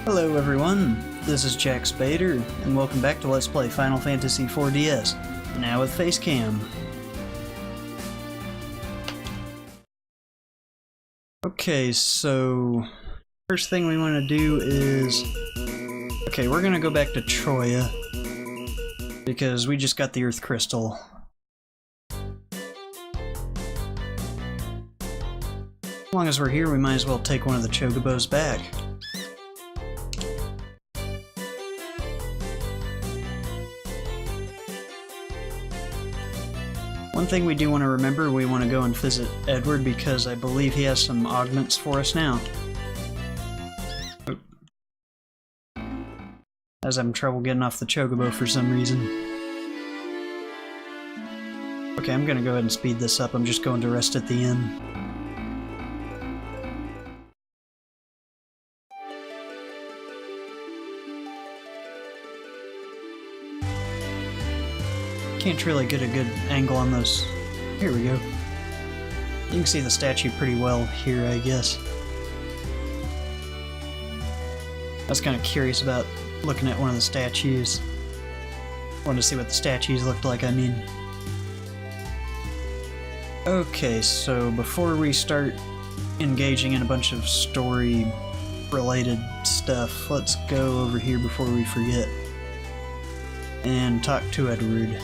Hello everyone, this is Jack Spader, and welcome back to Let's Play Final Fantasy IV DS, now with Facecam. Okay, so first thing we want to do is... Okay, we're gonna go back to Troya, because we just got the Earth Crystal. As long as we're here, we might as well take one of the Chocobos back. One thing we do want to remember, we want to go and visit Edward because I believe he has some augments for us now. As I'm having trouble getting off the Chocobo for some reason. Okay, I'm gonna go ahead and speed this up. I'm just going to rest at the inn. Can't really get a good angle on those. Here we go. You can see the statue pretty well here, I guess. I was kind of curious about looking at one of the statues. Wanted to see what the statues looked like, I mean. Okay, so before we start engaging in a bunch of story-related stuff, let's go over here before we forget and talk to Edward.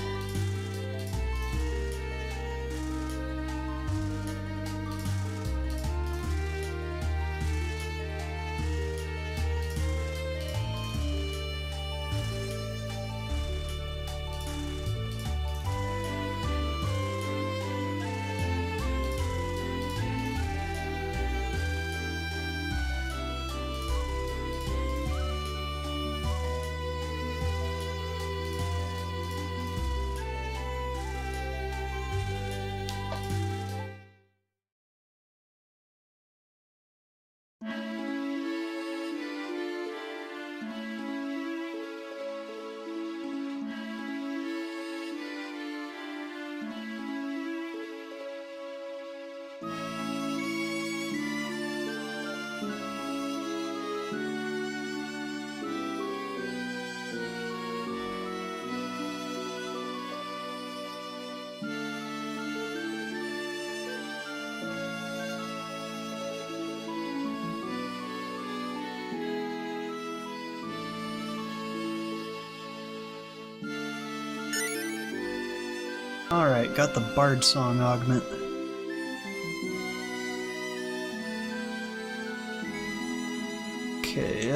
Alright, got the Bard Song augment. Okay,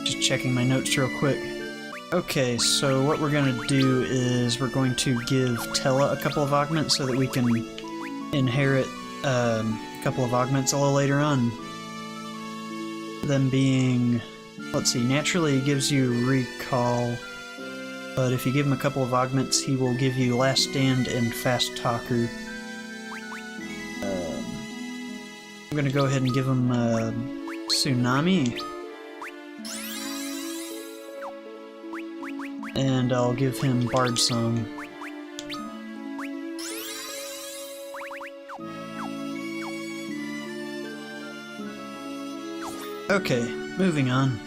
just checking my notes real quick. Okay, so what we're gonna do is we're going to give Tella a couple of augments so that we can inherit a couple of augments a little later on. Them being, let's see, naturally it gives you recall. But if you give him a couple of augments, he will give you Last Stand and Fast Talker. I'm gonna go ahead and give him Tsunami. And I'll give him Bard Song. Okay, moving on.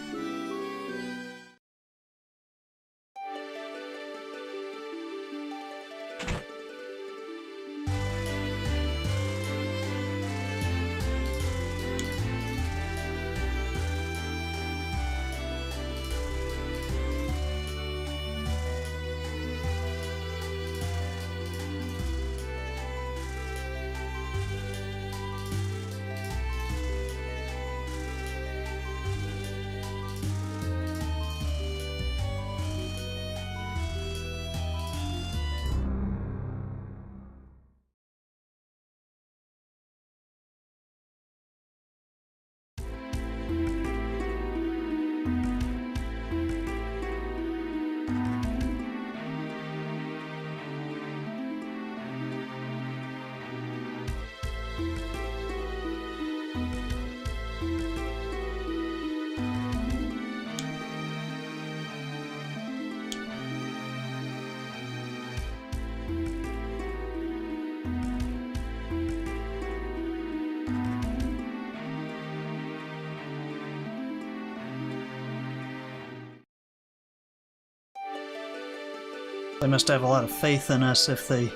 They must have a lot of faith in us if they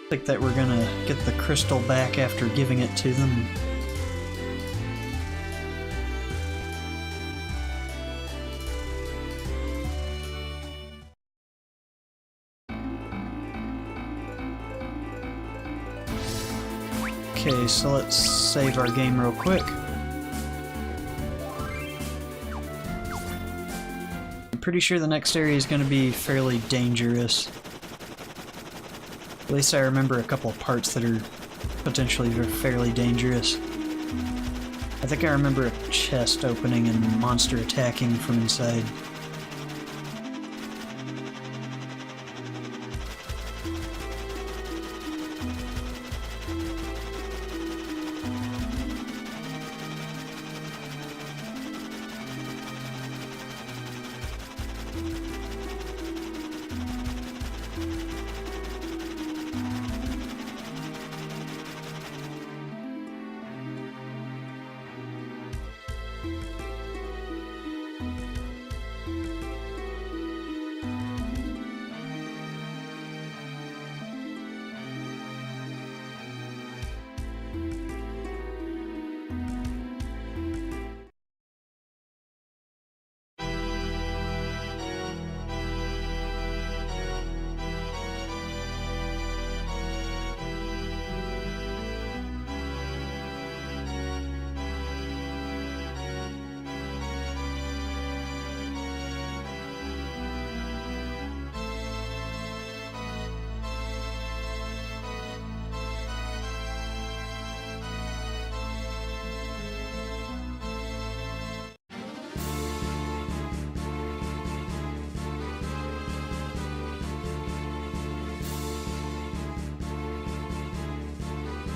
think that we're gonna get the crystal back after giving it to them. Okay, so let's save our game real quick. I'm pretty sure the next area is going to be fairly dangerous. At least I remember a couple of parts that are potentially fairly dangerous. I think I remember a chest opening and a monster attacking from inside.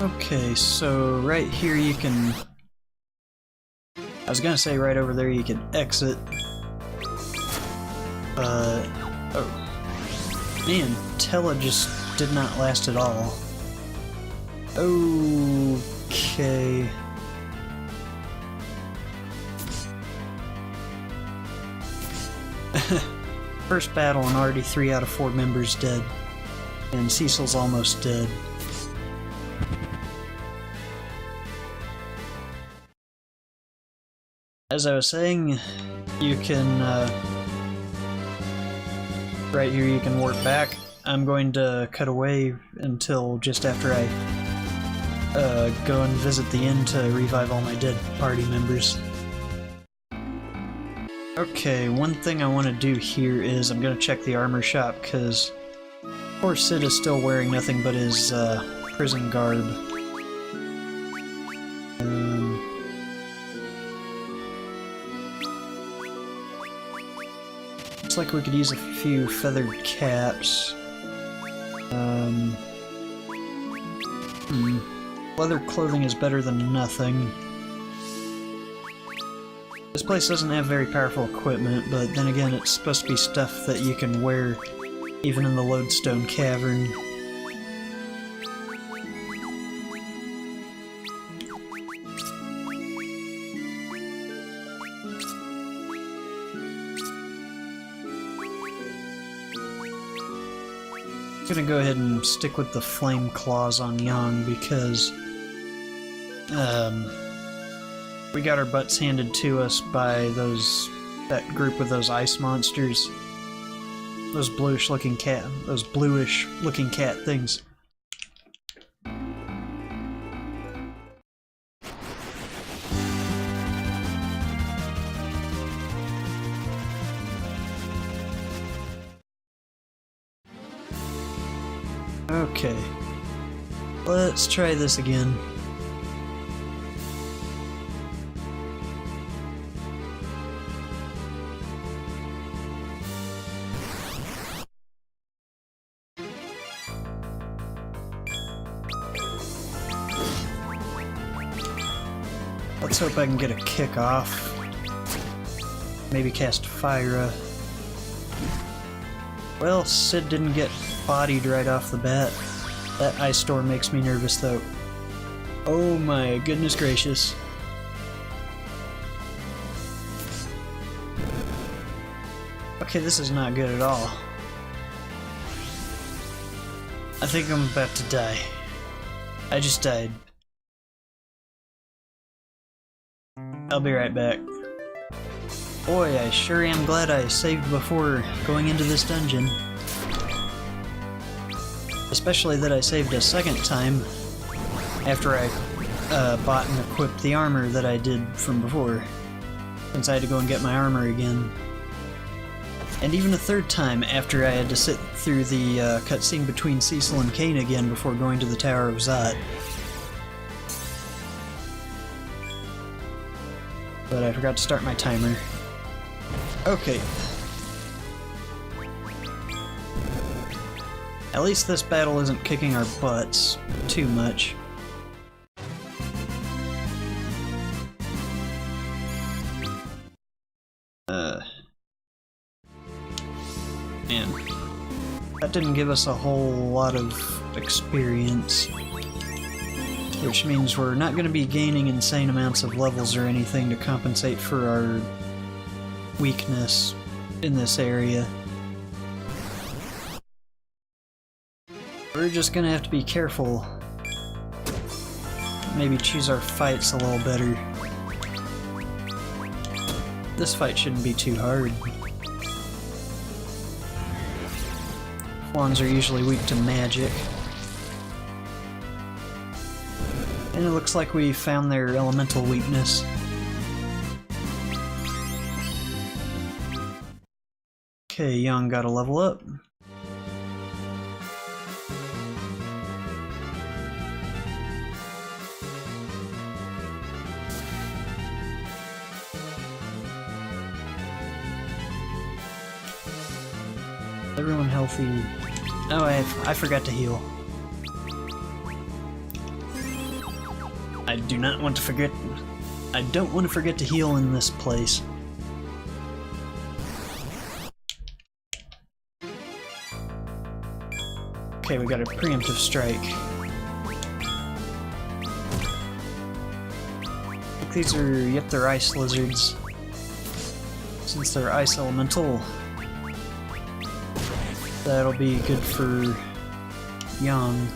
Okay, so right here you can... I was gonna say right over there you can exit, but... oh. Man, Tella just did not last at all. Okay... First battle and already 3 out of 4 members dead. And Cecil's almost dead. As I was saying, you can, right here you can warp back. I'm going to cut away until just after I go and visit the inn to revive all my dead party members. Okay, one thing I want to do here is I'm going to check the armor shop, because poor Sid is still wearing nothing but his prison garb. Looks like we could use a few feathered caps. Leather clothing is better than nothing. This place doesn't have very powerful equipment, but then again it's supposed to be stuff that you can wear even in the Lodestone Cavern. I'm gonna go ahead and stick with the flame claws on Yang because we got our butts handed to us by that group of those ice monsters. Those bluish looking cat things. Okay, let's try this again. Let's hope I can get a kick off. Maybe cast Fire. Well, Sid didn't get bodied right off the bat. That ice storm makes me nervous though. Oh my goodness gracious. Okay, this is not good at all. I think I'm about to die. I just died. I'll be right back. Boy, I sure am glad I saved before going into this dungeon. Especially that I saved a second time after I bought and equipped the armor that I did from before, since I had to go and get my armor again. And even a third time after I had to sit through the cutscene between Cecil and Kain again before going to the Tower of Zot. But I forgot to start my timer. Okay. At least this battle isn't kicking our butts too much. Man. That didn't give us a whole lot of experience. Which means we're not going to be gaining insane amounts of levels or anything to compensate for our weakness in this area. We're just gonna have to be careful. Maybe choose our fights a little better. This fight shouldn't be too hard. Wands are usually weak to magic. And it looks like we found their elemental weakness. Okay, Young got a level up. Everyone healthy. Oh, I forgot to heal. I do not want to forget. I don't want to forget to heal in this place. Okay, we got a preemptive strike. These are, yep, they're ice lizards. Since they're ice elemental, that'll be good for Young.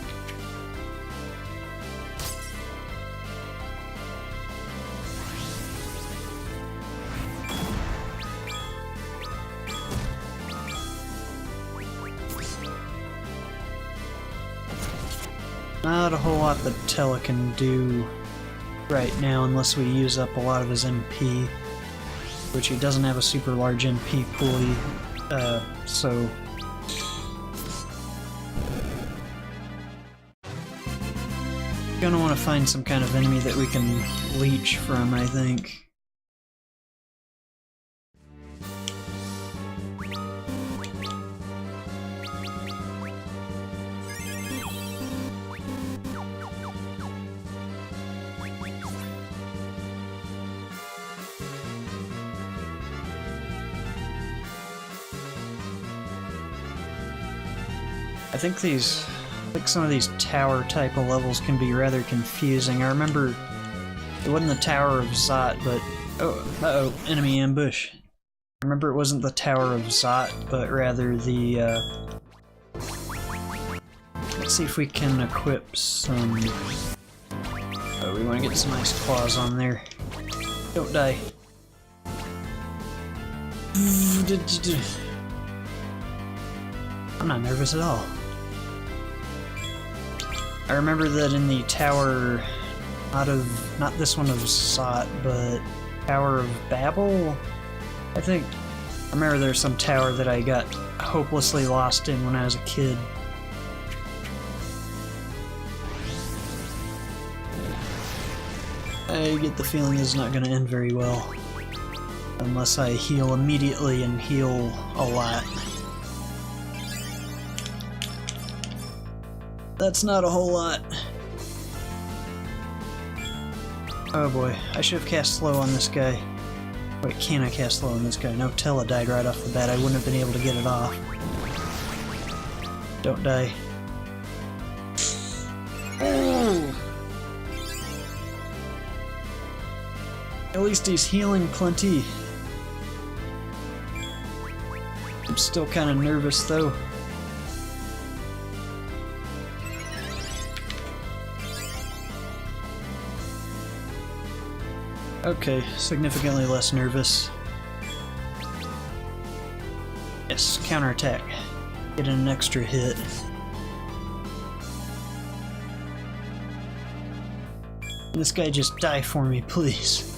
Not a whole lot that Tella can do right now unless we use up a lot of his MP, which he doesn't have a super large MP pool, so gonna want to find some kind of enemy that we can leech from, I think. I think some of these tower type of levels can be rather confusing. I remember it wasn't the Tower of Zot, but uh-oh, enemy ambush. I remember it wasn't the Tower of Zot, but rather the let's see if we can equip some. Oh, we want to get some ice claws on there. Don't die. I'm not nervous at all. I remember that in the Tower, not this one of Zot, but Tower of Babel, I think. I remember there's some tower that I got hopelessly lost in when I was a kid. I get the feeling this is not going to end very well. Unless I heal immediately and heal a lot. That's not a whole lot. Oh boy, I should have cast slow on this guy. Wait, can I cast slow on this guy? No, Tella died right off the bat. I wouldn't have been able to get it off. Don't die. At least he's healing plenty. I'm still kind of nervous though. Okay, significantly less nervous. Yes, counterattack. Get an extra hit. This guy just die for me, please.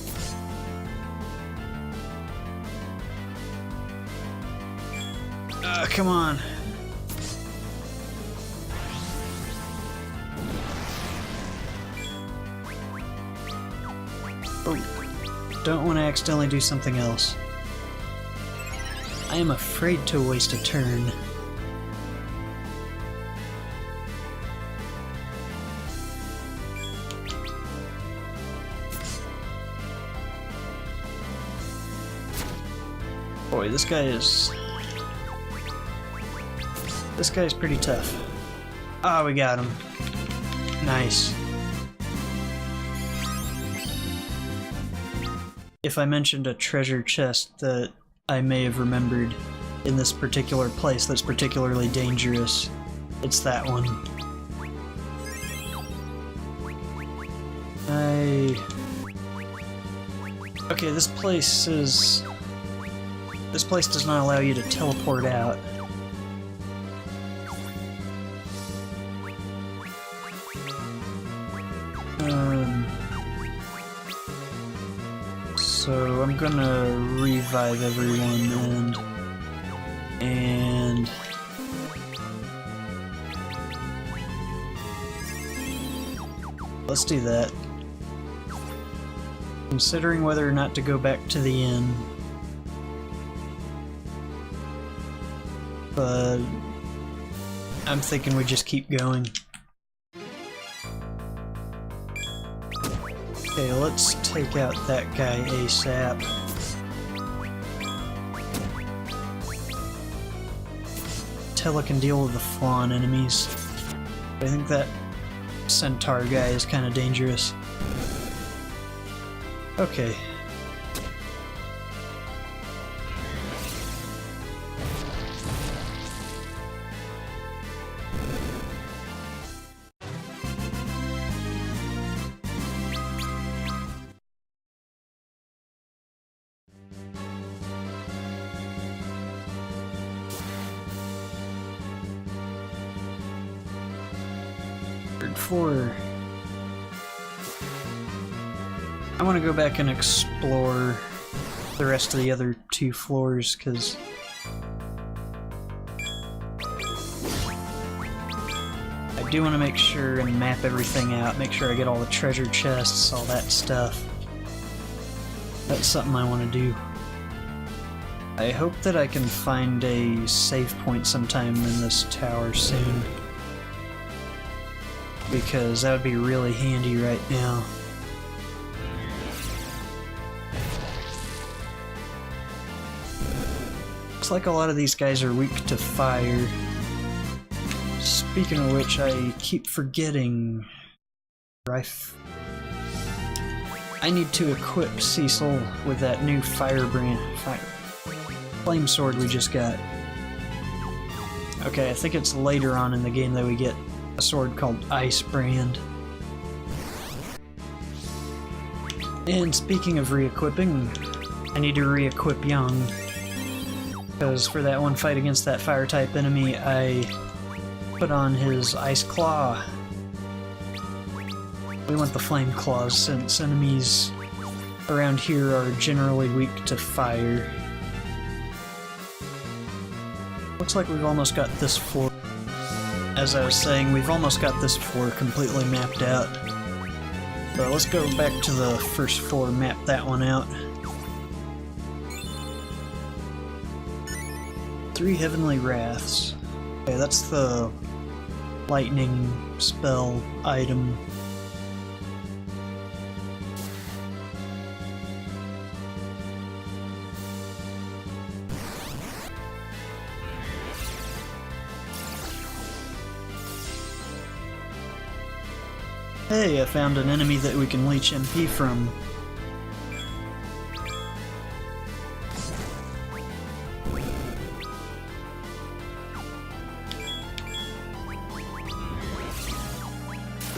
Come on. Oh, don't want to accidentally do something else. I am afraid to waste a turn. Boy, this guy is pretty tough. Ah, we got him. Nice. If I mentioned a treasure chest that I may have remembered in this particular place that's particularly dangerous, it's that one. Okay, this place does not allow you to teleport out. So I'm gonna revive everyone and let's do that. Considering whether or not to go back to the inn, but I'm thinking we just keep going. Okay, let's take out that guy ASAP. Tella can deal with the flan enemies. I think that centaur guy is kind of dangerous. Okay. Floor. I want to go back and explore the rest of the other two floors, because I do want to make sure and map everything out, make sure I get all the treasure chests, all that stuff. That's something I want to do. I hope that I can find a save point sometime in this tower soon, because that would be really handy right now. Looks like a lot of these guys are weak to fire. Speaking of which, I keep forgetting. I need to equip Cecil with that new flame sword we just got. Okay, I think it's later on in the game that we get a sword called Ice Brand. And speaking of re-equipping, I need to re-equip Young, because for that one fight against that fire-type enemy, I put on his Ice Claw. We want the Flame Claws, since enemies around here are generally weak to fire. Looks like we've almost got this floor. As I was saying, we've almost got this floor completely mapped out. But let's go back to the first floor, map that one out. 3 Heavenly Wraths. Okay, that's the lightning spell item. Hey, I found an enemy that we can leech MP from.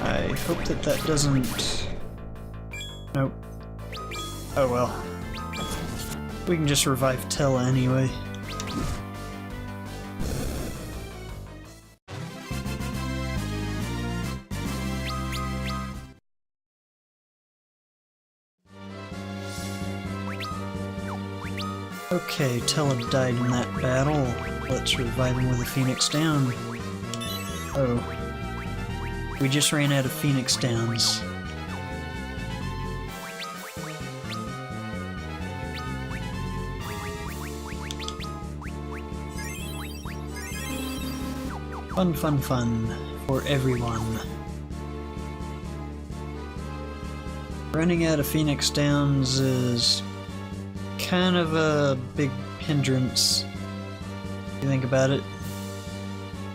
I hope that that doesn't... Nope. Oh well. We can just revive Tella anyway. Okay, Tella died in that battle. Let's revive him with a Phoenix Down. Oh. We just ran out of Phoenix Downs. Fun, fun, fun for everyone. Running out of Phoenix Downs is kind of a big hindrance, if you think about it.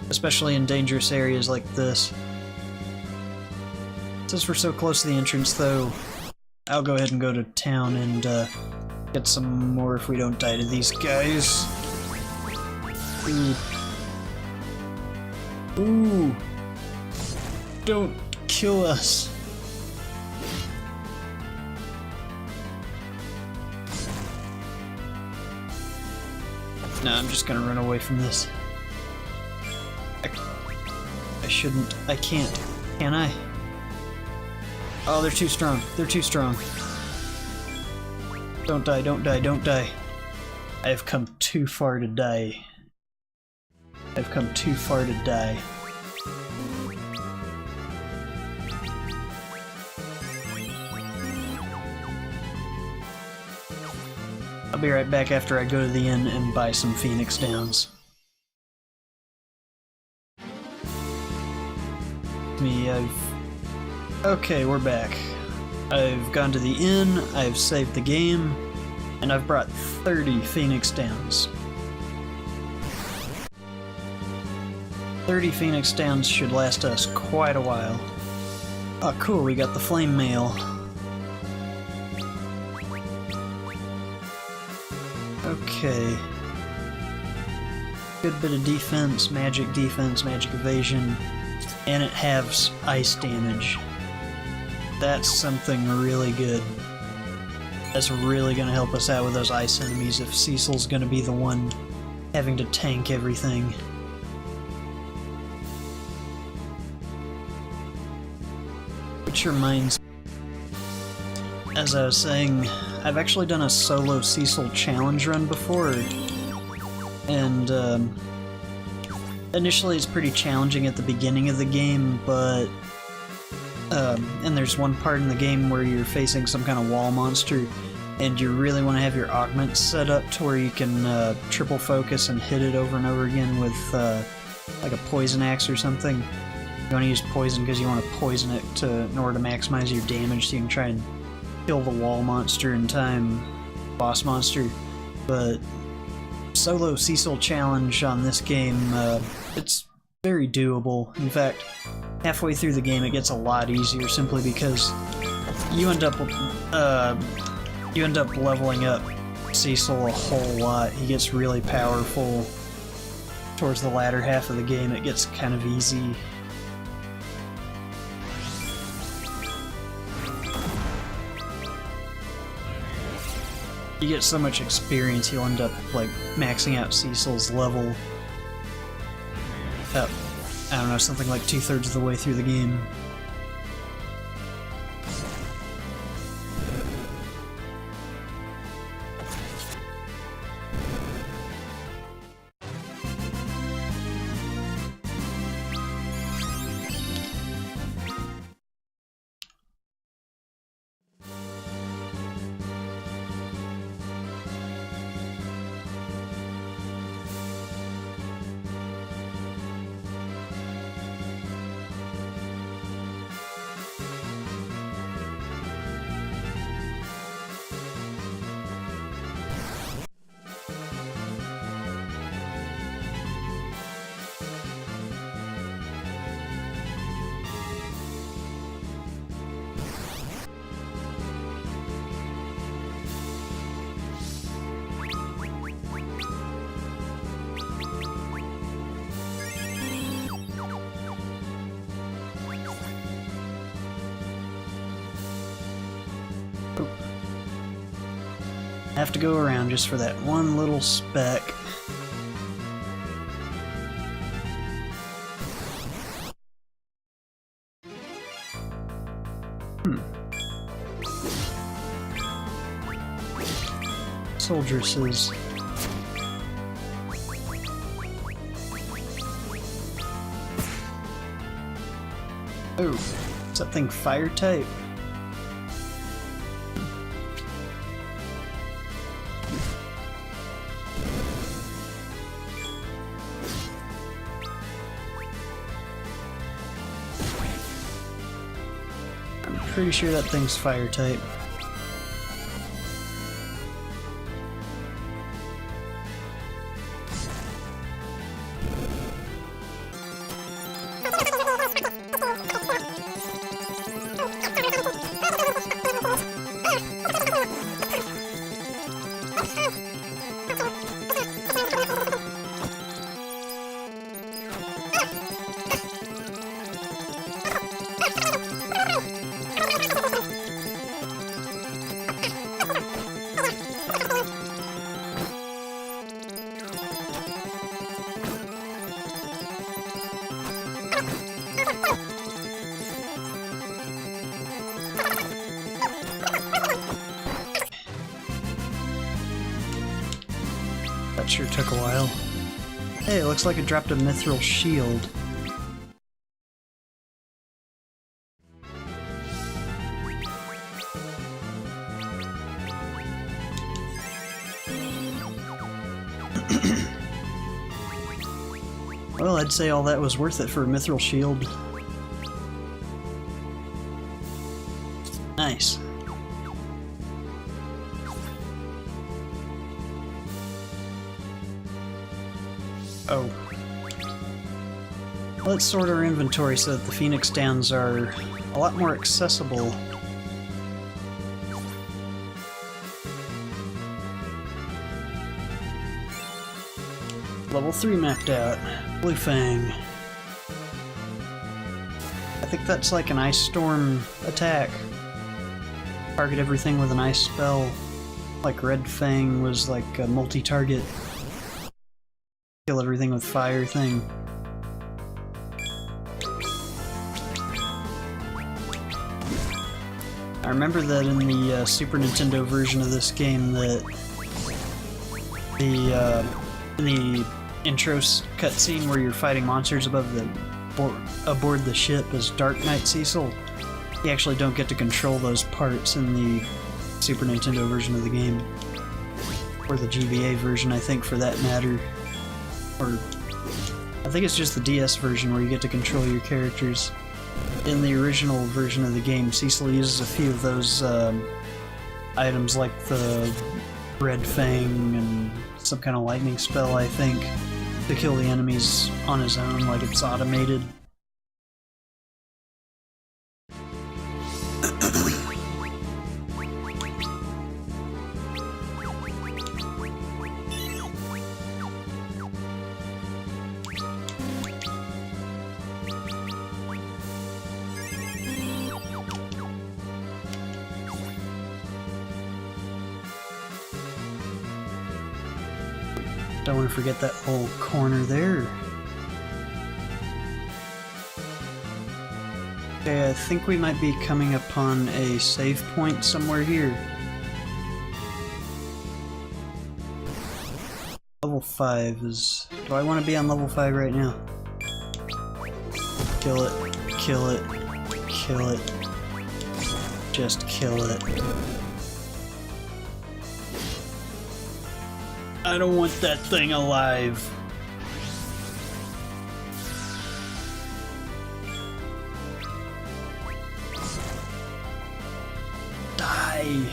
Especially in dangerous areas like this. Since we're so close to the entrance, though, I'll go ahead and go to town and get some more if we don't die to these guys. Ooh. Ooh! Don't kill us! Nah, I'm just gonna run away from this. I shouldn't. I can't. Can I? Oh, they're too strong. They're too strong. Don't die, don't die, don't die. I have come too far to die. I've come too far to die. I'll be right back after I go to the inn and buy some Phoenix Downs. Okay, we're back. I've gone to the inn, I've saved the game, and I've brought 30 Phoenix Downs. 30 Phoenix Downs should last us quite a while. Oh cool, we got the flame mail. Okay. Good bit of defense, magic evasion, and it halves ice damage. That's something really good. That's really gonna help us out with those ice enemies if Cecil's gonna be the one having to tank everything. Which reminds me, as I was saying, I've actually done a solo Cecil challenge run before, and initially it's pretty challenging at the beginning of the game, but and there's one part in the game where you're facing some kind of wall monster, and you really want to have your augments set up to where you can triple focus and hit it over and over again with like a poison axe or something. You want to use poison because you want to poison it in order to maximize your damage so you can try and kill the wall monster in time, boss monster. But solo Cecil challenge on this game, it's very doable. In fact, halfway through the game it gets a lot easier simply because you end up leveling up Cecil a whole lot. He gets really powerful towards the latter half of the game. It gets kind of easy. You get so much experience, you'll end up, like, maxing out Cecil's level about, I don't know, something like 2/3 of the way through the game. I have to go around just for that one little speck. Soldieresses. Oh, is that thing fire type? I'm pretty sure that thing's fire type. That sure took a while. Hey, it looks like it dropped a mithril shield. Well, I'd say all that was worth it for a mithril shield. Nice. Oh. Let's sort our inventory so that the Phoenix Downs are a lot more accessible. Level 3 mapped out. Blue Fang. I think that's like an Ice Storm attack. Target everything with an ice spell. Like Red Fang was like a multi-target. Kill everything with fire thing. I remember that in the Super Nintendo version of this game that in the intro cutscene where you're fighting monsters above the aboard the ship as Dark Knight Cecil, you actually don't get to control those parts in the Super Nintendo version of the game. Or the GBA version, I think, for that matter. Or I think it's just the DS version where you get to control your characters. In the original version of the game, Cecil uses a few of those items like the Red Fang and some kind of lightning spell, I think, to kill the enemies on his own, like it's automated. Don't want to forget that whole corner there. Okay, I think we might be coming upon a save point somewhere here. Level 5 is... Do I want to be on level 5 right now? Kill it, kill it, kill it. Just kill it. I don't want that thing alive. Die.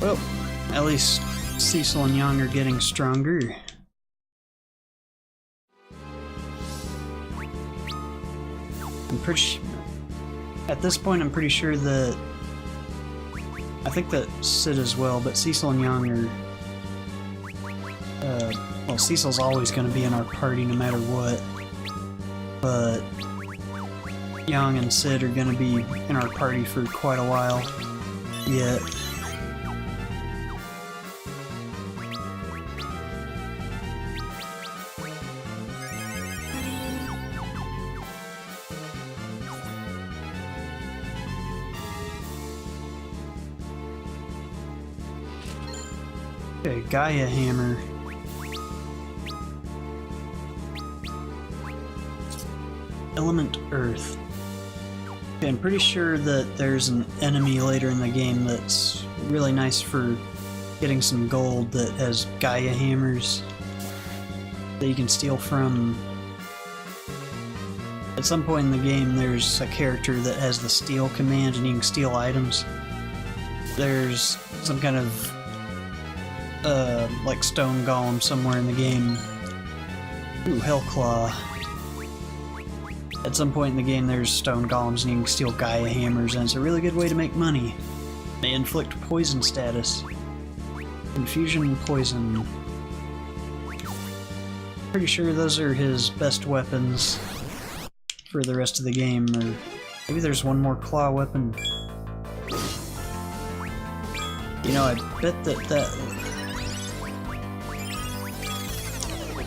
Well, at least Cecil and Yang are getting stronger. At this point, I'm pretty sure that I think that Sid as well, but Cecil and Yang are... well, Cecil's always going to be in our party no matter what, but Yang and Sid are going to be in our party for quite a while yet. Okay, Gaia Hammer. Element Earth. Okay, I'm pretty sure that there's an enemy later in the game that's really nice for getting some gold that has Gaia Hammers that you can steal from. At some point in the game there's a character that has the steal command and you can steal items. There's some kind of like stone golem somewhere in the game. Ooh, Hellclaw. At some point in the game there's stone golems and you can steal Gaia hammers, and it's a really good way to make money. They inflict poison status. Confusion poison. Pretty sure those are his best weapons for the rest of the game, or maybe there's one more claw weapon. You know, I bet that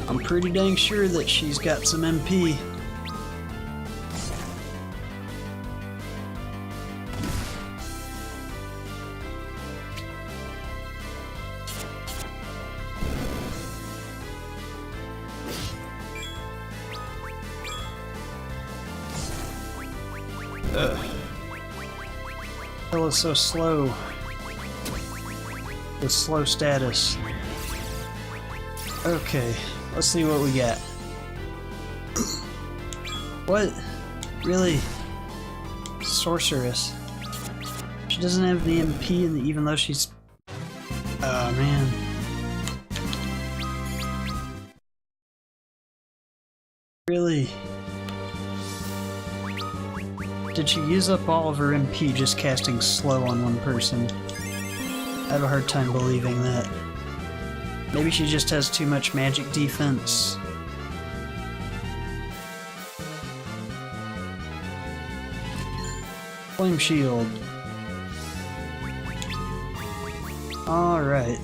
I'm pretty dang sure that she's got some MP. Hell is so slow. With slow status. Okay, let's see what we got. What? Really? Sorceress. She doesn't have the MP, even though she's... Oh man. Really? Did she use up all of her MP just casting slow on one person? I have a hard time believing that. Maybe she just has too much magic defense. Flame shield. Alright.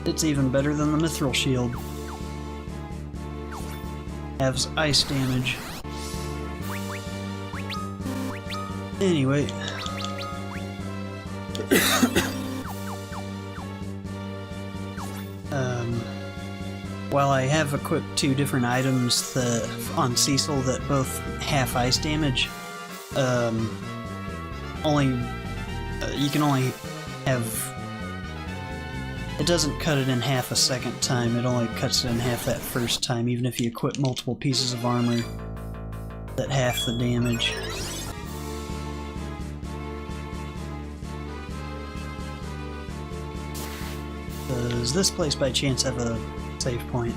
It's even better than the mithril shield. Has ice damage. Anyway. While I have equipped two different items on Cecil that both half ice damage, you can only have... It doesn't cut it in half a second time, it only cuts it in half that first time, even if you equip multiple pieces of armor that half the damage. Does this place by chance have a save point?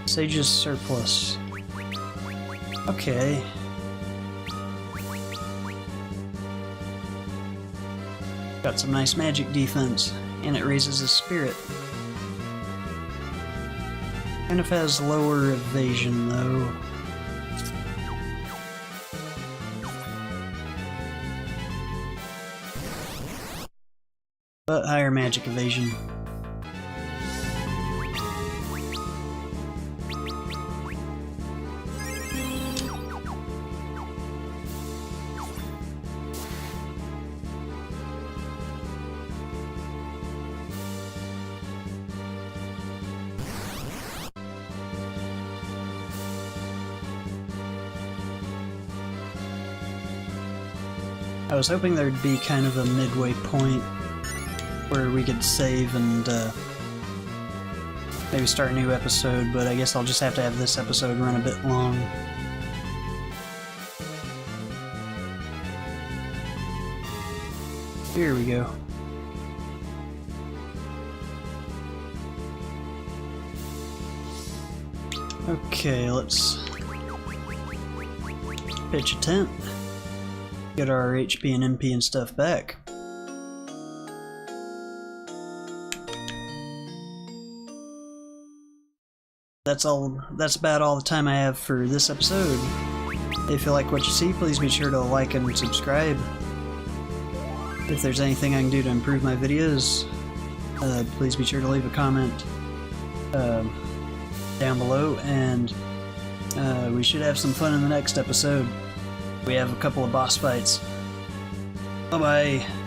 Sage's surplus. Okay. Got some nice magic defense, and it raises his spirit. Kind of has lower evasion though. But higher magic evasion. I was hoping there'd be kind of a midway point where we could save and maybe start a new episode, but I guess I'll just have to have this episode run a bit long. Here we go. Okay, let's pitch a tent. Get our HP and MP and stuff back. That's about all the time I have for this episode. If you like what you see, please be sure to like and subscribe. If there's anything I can do to improve my videos, please be sure to leave a comment down below, and we should have some fun in the next episode. We have a couple of boss fights. Bye-bye.